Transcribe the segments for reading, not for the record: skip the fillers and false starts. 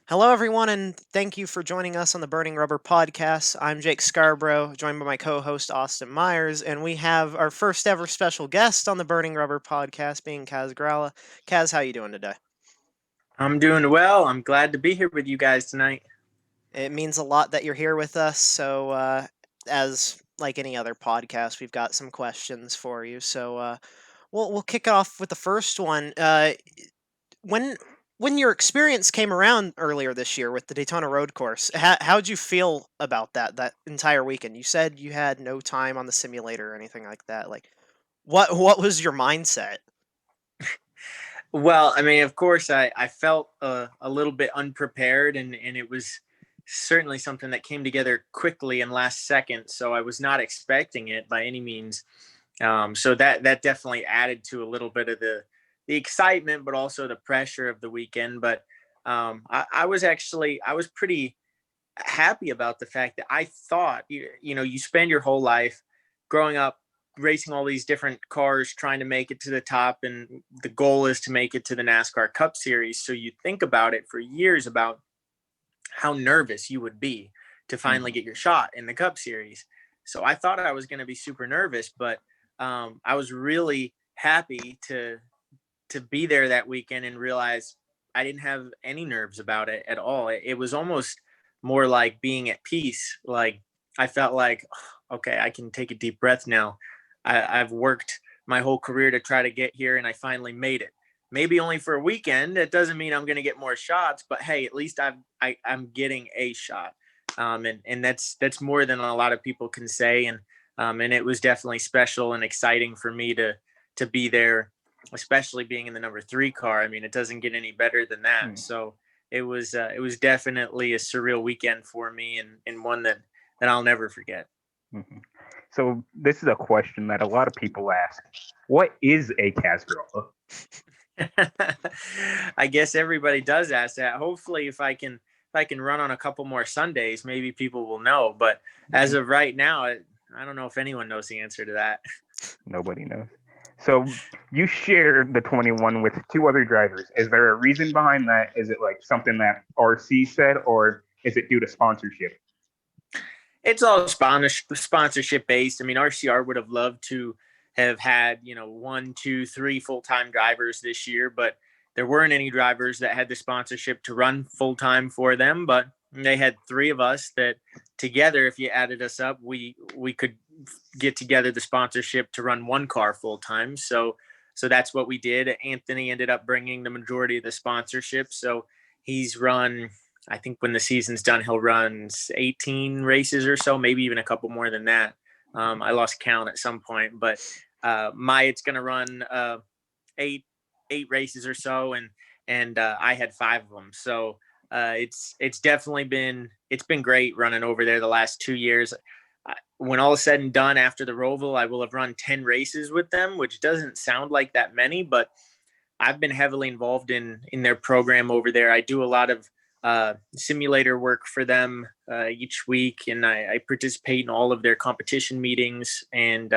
Hello, everyone, and thank you for joining us on the Burning Rubber podcast. I'm Jake Scarbrough, joined by my co host, Austin Myers, and we have our first ever special guest on the Burning Rubber podcast, being Kaz Grala. Kaz, how you doing today? I'm doing well. I'm glad to be here with you guys tonight. It means a lot that you're here with us. So, as like any other podcast, we've got some questions for you. So, we'll kick off with the first one. When when your experience came around earlier this year with the Daytona Road Course, how'd you feel about that entire weekend? You said you had no time on the simulator or anything like that. Like, what was your mindset? Well, I mean, of course, I felt a little bit unprepared, and it was certainly something that came together quickly and last second. So I was not expecting it by any means. So that definitely added to a little bit of the excitement, but also the pressure of the weekend. But I was pretty happy about the fact that I thought you spend your whole life growing up racing all these different cars trying to make it to the top, and the goal is to make it to the NASCAR Cup Series. So you think about it for years about how nervous you would be to finally Mhm. get your shot in the Cup Series. So I thought I was going to be super nervous, but I was really happy to be there that weekend and realize I didn't have any nerves about it at all. It was almost more like being at peace. Like I felt like, okay, I can take a deep breath now. I've worked my whole career to try to get here, and I finally made it. Maybe only for a weekend. It doesn't mean I'm going to get more shots, but hey, at least I'm getting a shot, and that's more than a lot of people can say. And it was definitely special and exciting for me to be there, especially being in the number three car. I mean, it doesn't get any better than that. Mm, So it was definitely a surreal weekend for me, and one that I'll never forget. mhm. So this is a question that a lot of people ask. What is a Casgrilla? I guess everybody does ask that. Hopefully, if I can run on a couple more Sundays, maybe people will know. But as Mhm. of right now, I don't know if anyone knows the answer to that. Nobody knows. So you share the 21 with two other drivers. Is there a reason behind that? Is it like something that RC said, or is it due to sponsorship? It's all sponsorship based. I mean, RCR would have loved to have had, one, two, three full time drivers this year, but there weren't any drivers that had the sponsorship to run full time for them. But they had three of us that together, if you added us up, we could get together the sponsorship to run one car full time. So that's what we did. Anthony ended up bringing the majority of the sponsorship. So he's run, I think when the season's done, he'll run 18 races or so, maybe even a couple more than that. I lost count at some point, but Myatt's going to run eight eight races or so, and I had five of them. So it's definitely been great running over there the last 2 years. When all is said and done, after the Roval, I will have run 10 races with them, which doesn't sound like that many, but I've been heavily involved in their program over there. I do a lot of simulator work for them each week, and I participate in all of their competition meetings. And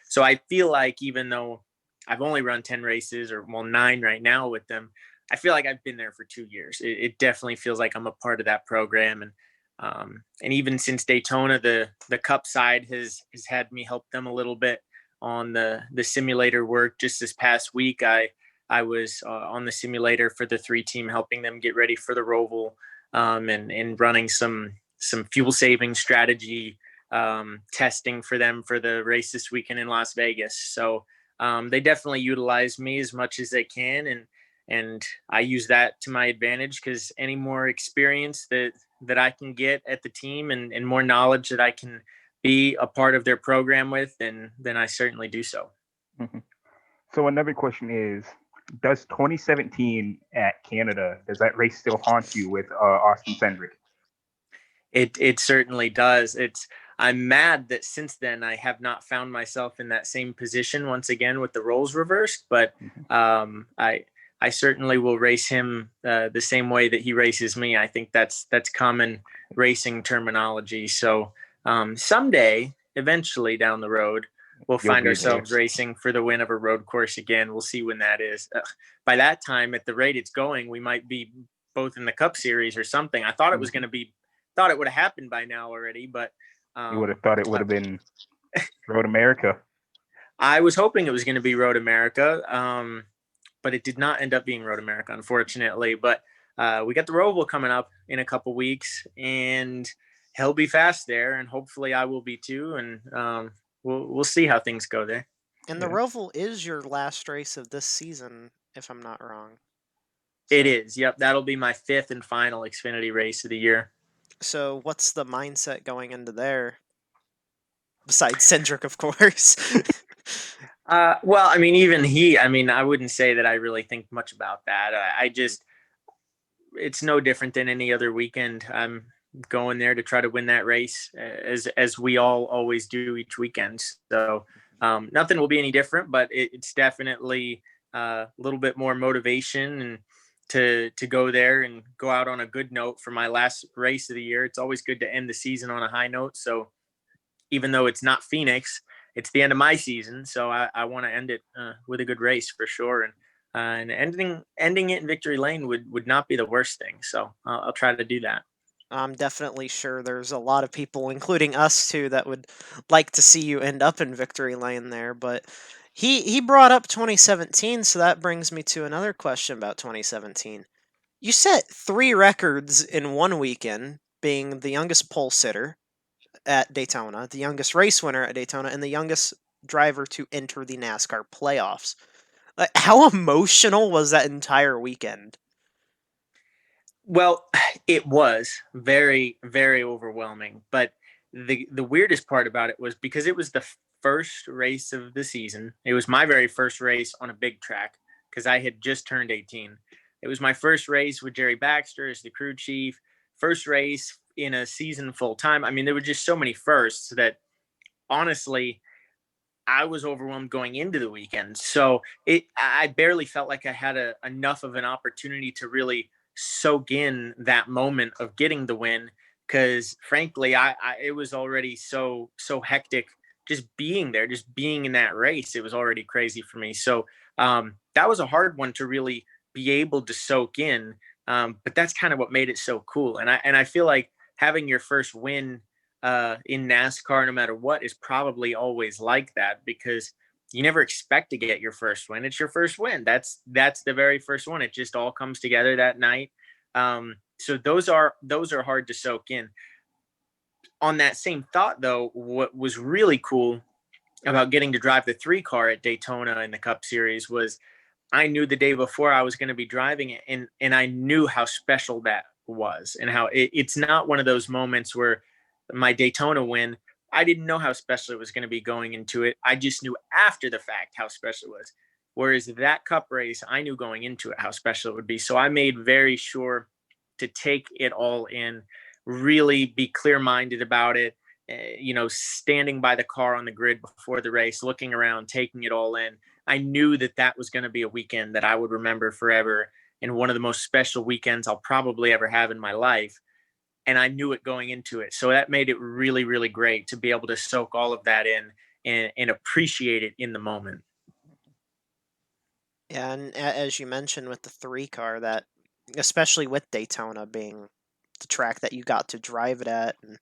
so I feel like even though I've only run 10 races, or well, nine right now with them, I feel like I've been there for 2 years. It definitely feels like I'm a part of that program. And even since Daytona, the Cup side has had me help them a little bit on the simulator work. Just this past week, I was on the simulator for the three team, helping them get ready for the Roval, and running some fuel saving strategy testing for them for the race this weekend in Las Vegas. So they definitely utilize me as much as they can, and I use that to my advantage, because any more experience that I can get at the team, and more knowledge that I can be a part of their program with, then I certainly do so. Mhm. So another question is, does 2017 at Canada, does that race still haunt you with Austin Cendric? It certainly does. I'm mad that since then I have not found myself in that same position once again with the roles reversed. But Mhm. I certainly will race him the same way that he races me. I think that's common racing terminology. So someday, eventually down the road, we'll You'll find be there. ourselves racing for the win of a road course again. We'll see when that is. By that time, at the rate it's going, we might be both in the Cup Series or something. I thought it was going to be, thought it would have happened by now already, but you would have thought it would have been Road America. I was hoping it was going to be Road America, but it did not end up being Road America, unfortunately. But we got the Roval coming up in a couple weeks, and he'll be fast there, and hopefully I will be too. And we'll see how things go there. And the Roval is your last race of this season, if I'm not wrong. It is. Yep, that'll be my 5th and final Xfinity race of the year. So what's the mindset going into there? Besides Cindric, of course. Well, I mean, even he, I mean, I wouldn't say that I really think much about that. I just, it's no different than any other weekend. I'm going there to try to win that race as we all always do each weekend. So nothing will be any different, but it's definitely a little bit more motivation and to go there and go out on a good note for my last race of the year. It's always good to end the season on a high note. So even though it's not Phoenix, it's the end of my season. So I want to end it with a good race for sure. And ending it in victory lane would not be the worst thing. So I'll try to do that. I'm definitely sure there's a lot of people, including us too, that would like to see you end up in victory lane there. But he brought up 2017, so that brings me to another question about 2017. You set 3 records in one weekend, being the youngest pole sitter at Daytona, the youngest race winner at Daytona, and the youngest driver to enter the NASCAR playoffs. Like, how emotional was that entire weekend? Well, it was very, very overwhelming. But the weirdest part about it was because it was the first race of the season. It was my very first race on a big track because I had just turned 18. It was my first race with Jerry Baxter as the crew chief. First race in a season full time. I mean, there were just so many firsts that honestly, I was overwhelmed going into the weekend. So I barely felt like I had enough of an opportunity to really soak in that moment of getting the win. Cause frankly, it was already so hectic just being there, just being in that race. It was already crazy for me. So that was a hard one to really be able to soak in. But that's kind of what made it so cool. And I feel like having your first win in NASCAR, no matter what, is probably always like that because you never expect to get your first win. It's your first win. That's the very first one. It just all comes together that night. So those are hard to soak in. On that same thought, though, what was really cool about getting to drive the 3 car at Daytona in the Cup Series was I knew the day before I was going to be driving it, and I knew how special that was, and how it's not one of those moments where my Daytona win, I didn't know how special it was going to be going into it. I just knew after the fact how special it was. Whereas that Cup race, I knew going into it how special it would be. So I made very sure to take it all in, really be clear-minded about it. Standing by the car on the grid before the race, looking around, taking it all in. I knew that was going to be a weekend that I would remember forever and one of the most special weekends I'll probably ever have in my life. And I knew it going into it. So that made it really, really great to be able to soak all of that in and appreciate it in the moment. Yeah, and as you mentioned with the 3 car, that especially with Daytona being the track that you got to drive it at, and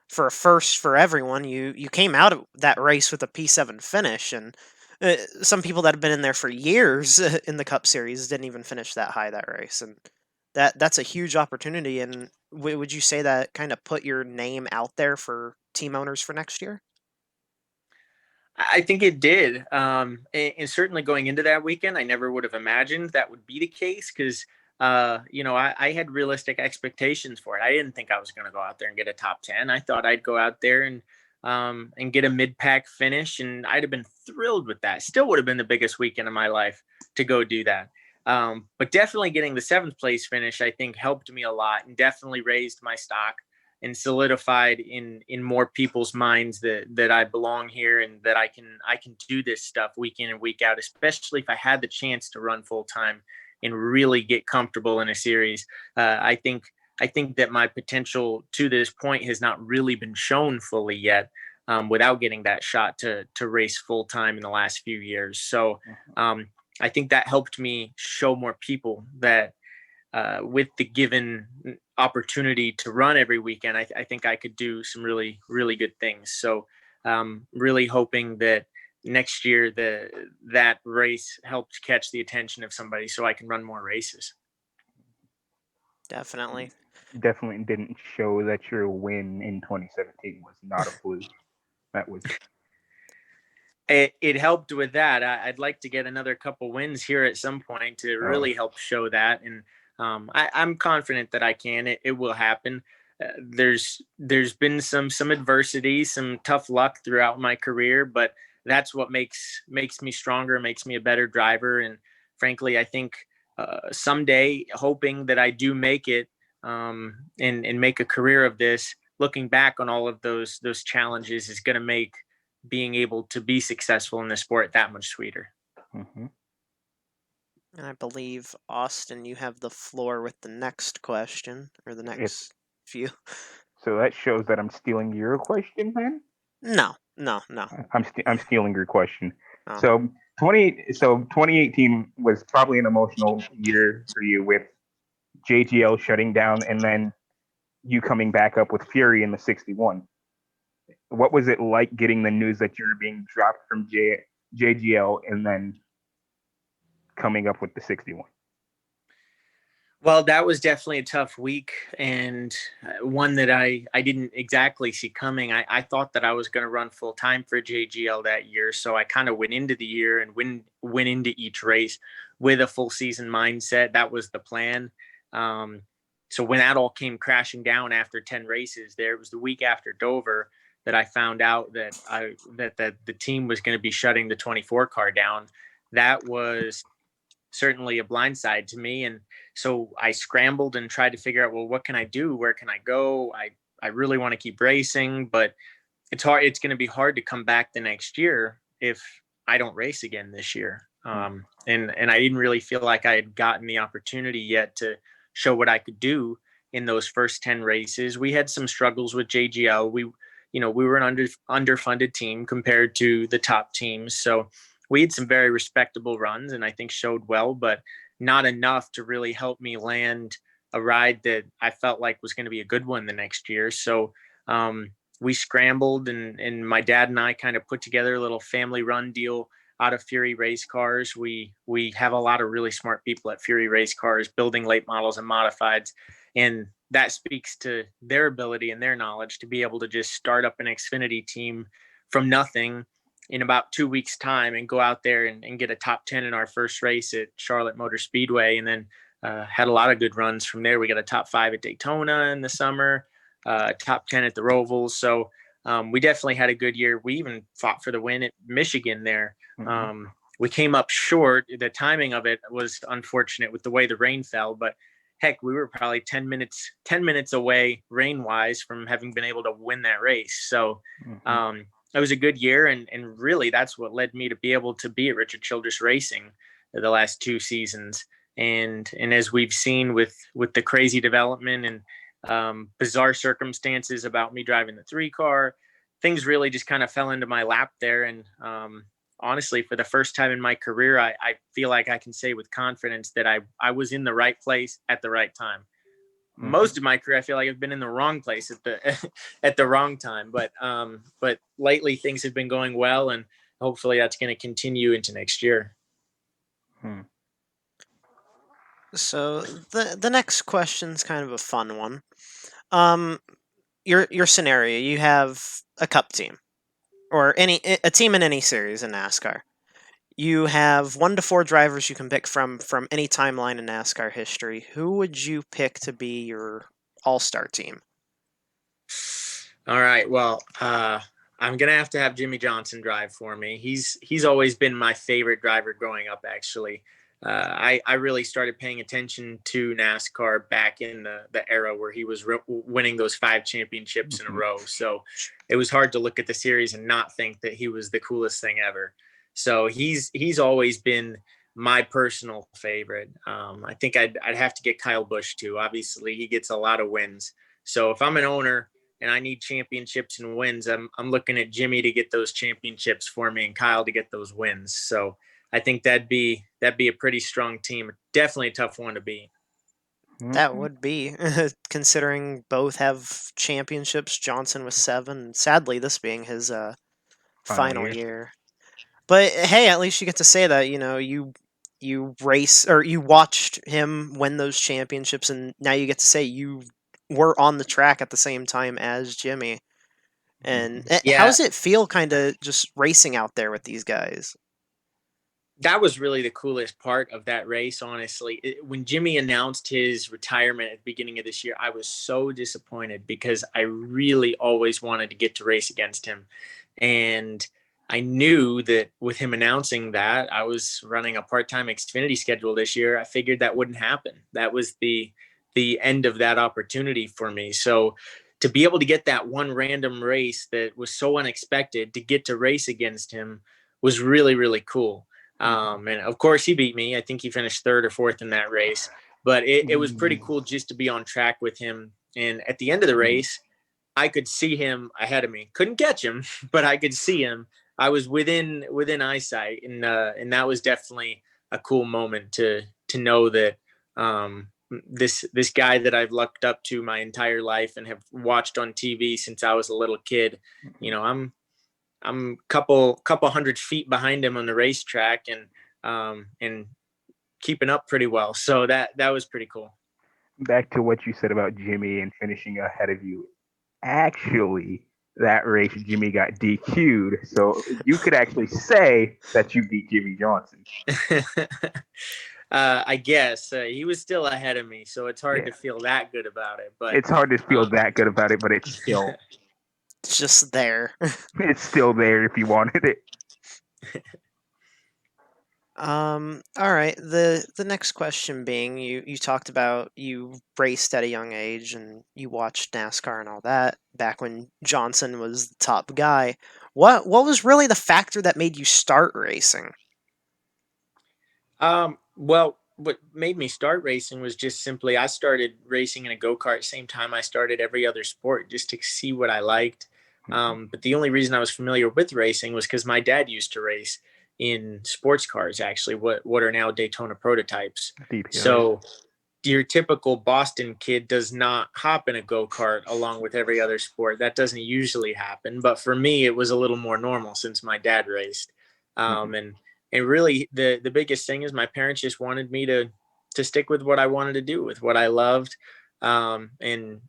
for a first for everyone, you came out of that race with a P7 finish, and some people that have been in there for years in the Cup Series didn't even finish that high that race, and that's a huge opportunity. And would you say that kind of put your name out there for team owners for next year? I think it did. And certainly going into that weekend, I never would have imagined that would be the case because, I had realistic expectations for it. I didn't think I was going to go out there and get a top 10. I thought I'd go out there and get a mid-pack finish, and I'd have been thrilled with that. Still would have been the biggest weekend of my life to go do that. But definitely getting the 7th place finish, I think, helped me a lot and definitely raised my stock and solidified in more people's minds that I belong here and that I can do this stuff week in and week out, especially if I had the chance to run full time and really get comfortable in a series. I think that my potential to this point has not really been shown fully yet, without getting that shot to race full time in the last few years. So I think that helped me show more people that with the given opportunity to run every weekend, I think I could do some really, really good things. So really hoping that next year that race helped catch the attention of somebody so I can run more races. Definitely. Definitely didn't show that your win in 2017 was not a fluke. That was It helped with that. I'd like to get another couple wins here at some point to really help show that. And I'm confident that I can. It will happen. There's been some adversity, some tough luck throughout my career, but that's what makes me stronger, makes me a better driver. And frankly, I think someday, hoping that I do make it and make a career of this, looking back on all of those challenges is going to make being able to be successful in the sport that much sweeter. Mm-hmm. And I believe, Austin, you have the floor with the next question, or the If next few. so, that shows that I'm stealing your question. Then No, no, no. I'm stealing your question. Oh. So 2018 was probably an emotional year for you with JGL shutting down and then you coming back up with Fury in the 61. What was it like getting the news that you were being dropped from JGL and then coming up with the 61? Well, that was definitely a tough week and one that I didn't exactly see coming. I thought that I was going to run full time for JGL that year. So I kind of went into the year and went into each race with a full season mindset. That was the plan. So when that all came crashing down after 10 races, there it was the week after Dover that I found out that the team was going to be shutting the 24 car down. That was certainly a blindside to me. And so I scrambled and tried to figure out, well, what can I do? Where can I go? I really want to keep racing, but it's hard. It's going to be hard to come back the next year if I don't race again this year. And I didn't really feel like I had gotten the opportunity yet to show what I could do in those first 10 races. We had some struggles with JGL. We were an underfunded team compared to the top teams. So we had some very respectable runs and I think showed well, but not enough to really help me land a ride that I felt like was going to be a good one the next year. So we scrambled and my dad and I kind of put together a little family run deal out of Fury Race Cars. We have a lot of really smart people at Fury Race Cars building late models and modifieds. And that speaks to their ability and their knowledge to be able to just start up an Xfinity team from nothing in about 2 weeks time and go out there and get a top 10 in our first race at Charlotte Motor Speedway. And then had a lot of good runs from there. We got a top 5 at Daytona in the summer, top 10 at the Rovals. So we definitely had a good year. We even fought for the win at Michigan there. We came up short. The timing of it was unfortunate with the way the rain fell, but heck, we were probably 10 minutes away rain wise from having been able to win that race. So it was a good year. And really that's what led me to be able to be at Richard Childress Racing the last 2 seasons. And as we've seen with the crazy development and bizarre circumstances about me driving the 3 car, things really just kind of fell into my lap there. And honestly, for the first time in my career, I feel like I can say with confidence that I was in the right place at the right time. Most of my career, I feel like I've been in the wrong place at the at the wrong time. But lately things have been going well, and hopefully that's going to continue into next year. So the next question's kind of a fun one. Your scenario, you have a cup team or a team in any series in NASCAR. You have 1 to 4 drivers you can pick from any timeline in NASCAR history. Who would you pick to be your all-star team? All right. Well, I'm gonna have to have Jimmy Johnson drive for me. He's always been my favorite driver growing up. Actually, I really started paying attention to NASCAR back in the era where he was winning those 5 championships in a row. So it was hard to look at the series and not think that he was the coolest thing ever. So he's always been my personal favorite. I think I'd have to get Kyle Busch too. Obviously, he gets a lot of wins. So if I'm an owner and I need championships and wins, I'm looking at Jimmy to get those championships for me and Kyle to get those wins. So I think that'd be a pretty strong team. Definitely a tough one to beat. That Mhm. would be, considering both have championships. Johnson with 7. Sadly, this being his Final final year. year. But hey, at least you get to say that you race or you watched him win those championships, and now you get to say you were on the track at the same time as Jimmy. And Mhm. how Yeah, does it feel, kind of just racing out there with these guys? that was really the coolest part of that race, honestly. When Jimmy announced his retirement at the beginning of this year, I was so disappointed because I really always wanted to get to race against him. And I knew that with him announcing that I was running a part-time Xfinity schedule this year, I figured that wouldn't happen. That was the end of that opportunity for me. So to be able to get that one random race that was so unexpected to get to race against him was really, really cool. Mhm. And of course, he beat me. I think he finished third or fourth in that race. But it was pretty cool just to be on track with him. And at the end of the Mhm. race, I could see him ahead of me. Couldn't catch him, but I could see him. I was within eyesight, and that was definitely a cool moment to know that this guy that I've looked up to my entire life and have watched on TV since I was a little kid. You know, I'm couple 100 feet behind him on the racetrack and keeping up pretty well. So that was pretty cool. Back to what you said about Jimmy and finishing ahead of you. Actually, that race Jimmy got DQ'd, so you could actually say that you beat Jimmy Johnson. I guess he was still ahead of me, so it's hard Yeah, to feel that good about it. But it's hard to feel um, that good about it, but It's just there. it's still there if you wanted it. All right. The next question being, you talked about you raced at a young age and you watched NASCAR and all that back when Johnson was the top guy. What was really the factor that made you start racing? well, what made me start racing was just simply I started racing in a go kart same time I started every other sport just to see what I liked. Mhm. But the only reason I was familiar with racing was because my dad used to race in sports cars, actually, what are now Daytona prototypes. DPOs. So your typical Boston kid does not hop in a go kart along with every other sport. That doesn't usually happen. But for me, it was a little more normal since my dad raced. Mhm. And really, the biggest thing is my parents just wanted me to stick with what I wanted to do, with what I loved. And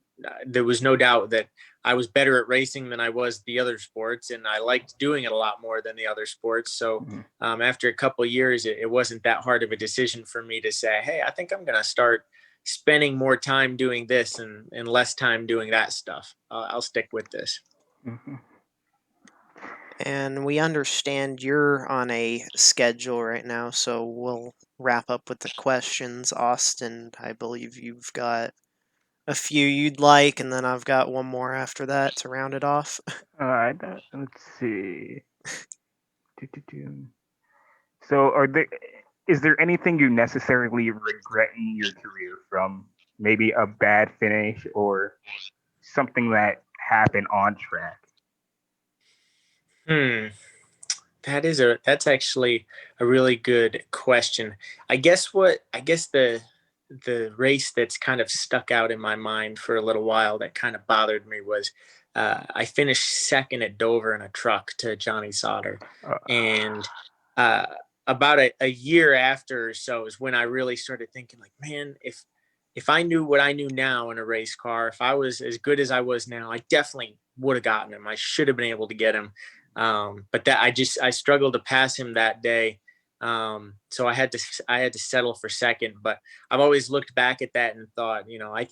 there was no doubt that I was better at racing than I was the other sports, and I liked doing it a lot more than the other sports. So Mhm. after a couple of years, it wasn't that hard of a decision for me to say, hey, I think I'm going to start spending more time doing this and less time doing that stuff. I'll stick with this. Mhm. And we understand you're on a schedule right now, so we'll wrap up with the questions. Austin, I believe you've got a few you'd like, and then I've got one more after that to round it off. All right. Let's see. Do. So, is there anything you necessarily regret in your career from maybe a bad finish or something that happened on track? Hmm. That's actually a really good question. I guess the race that's kind of stuck out in my mind for a little while that kind of bothered me was I finished second at Dover in a truck to Johnny Sauter, Uh, and uh, about a year after or so is when I really started thinking like, man, if I knew what I knew now in a race car, if I was as good as I was now, I definitely would have gotten him. I should have been able to get him, but that I struggled to pass him that day. So I had to settle for second. But I've always looked back at that and thought, I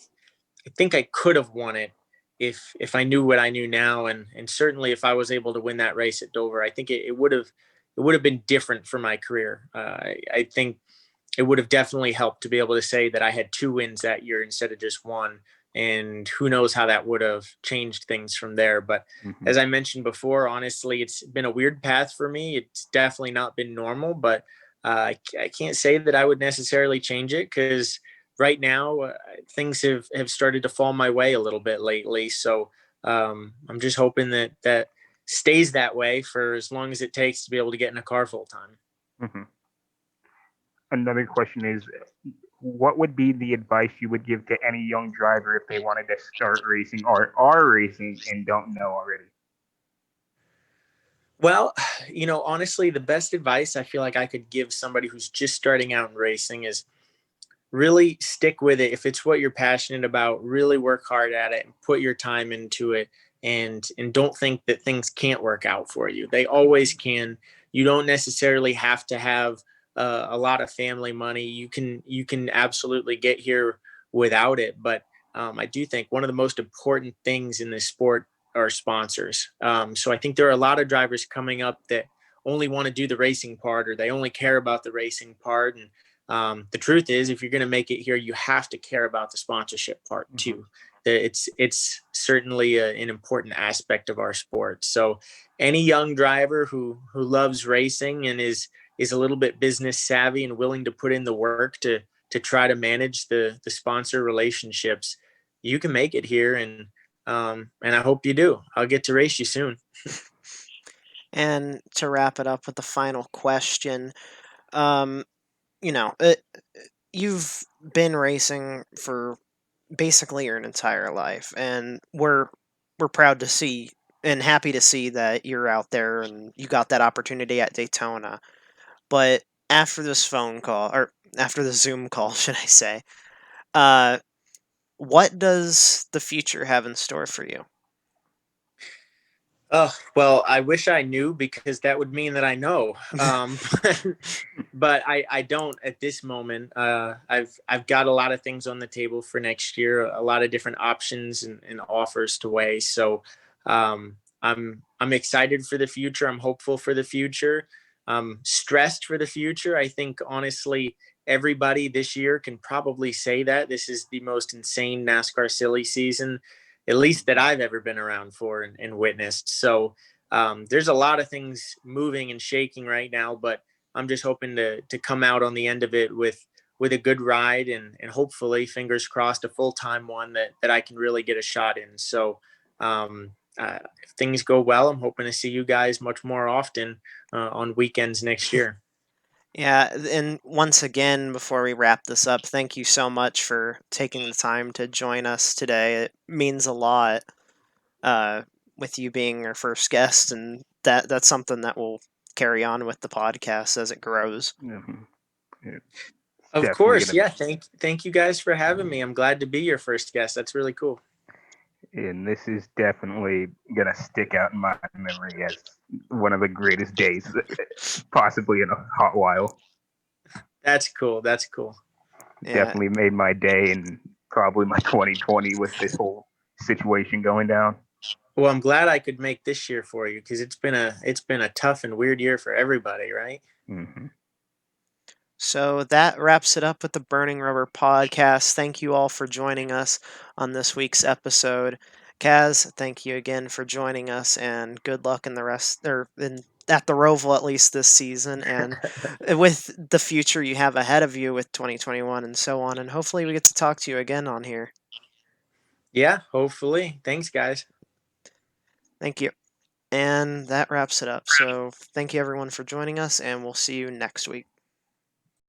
think I could have won it if I knew what I knew now, and certainly if I was able to win that race at Dover, I think it would have been different for my career. I think it would have definitely helped to be able to say that I had 2 wins that year instead of just one. And who knows how that would have changed things from there. But mhm. as I mentioned before, honestly, it's been a weird path for me. It's definitely not been normal, but I can't say that I would necessarily change it because right now things have started to fall my way a little bit lately. So I'm just hoping that stays that way for as long as it takes to be able to get in a car full time. Mhm. Another question is, what would be the advice you would give to any young driver if they wanted to start racing or are racing and don't know already? Well, honestly, the best advice I feel like I could give somebody who's just starting out in racing is really stick with it. If it's what you're passionate about, really work hard at it and put your time into it, and don't think that things can't work out for you. They always can. You don't necessarily have to have a lot of family money. You can absolutely get here without it. But I do think one of the most important things in this sport are sponsors. So I think there are a lot of drivers coming up that only want to do the racing part, or they only care about the racing part. And the truth is, if you're going to make it here, you have to care about the sponsorship part Mm-hmm. too. It's certainly an important aspect of our sport. So any young driver who loves racing and is a little bit business savvy and willing to put in the work to try to manage the sponsor relationships, you can make it here. And I hope you do. I'll get to race you soon. And to wrap it up with the final question, um, you know, it, you've been racing for basically your entire life, and we're proud to see and happy to see that you're out there and you got that opportunity at Daytona. But after this phone call, or after the Zoom call, should I say, uh, what does the future have in store for you? Oh, well, I wish I knew, because that would mean that I know. But I don't at this moment. I've got a lot of things on the table for next year, a lot of different options and offers to weigh. So I'm excited for the future. I'm hopeful for the future. I'm stressed for the future. I think honestly, everybody this year can probably say that this is the most insane NASCAR silly season, at least that I've ever been around for and witnessed. So there's a lot of things moving and shaking right now, but I'm just hoping to come out on the end of it with a good ride, and hopefully, fingers crossed, a full time one that I can really get a shot in. So if things go well, I'm hoping to see you guys much more often on weekends next year. Yeah, and once again, before we wrap this up, thank you so much for taking the time to join us today. It means a lot, uh, with you being our first guest, and that's something that will carry on with the podcast as it grows. Mm-hmm. It's Of definitely course, gonna, yeah. Thank you guys for having me. I'm glad to be your first guest. That's really cool. and this is definitely gonna stick out in my memory as one of the greatest days, possibly in a hot while. That's cool. That's cool. Yeah, Definitely made my day and probably my 2020 with this whole situation going down. Well, I'm glad I could make this year for you, because it's been a tough and weird year for everybody, right? Mm-hmm. so that wraps it up with the Burning Rubber podcast. Thank you all for joining us on this week's episode. Kaz, thank you again for joining us, and good luck in the rest, or in at the Roval at least this season, and with the future you have ahead of you with 2021 and so on. And hopefully we get to talk to you again on here. Yeah, hopefully. Thanks, guys. Thank you. And that wraps it up. So thank you everyone for joining us, and we'll see you next week.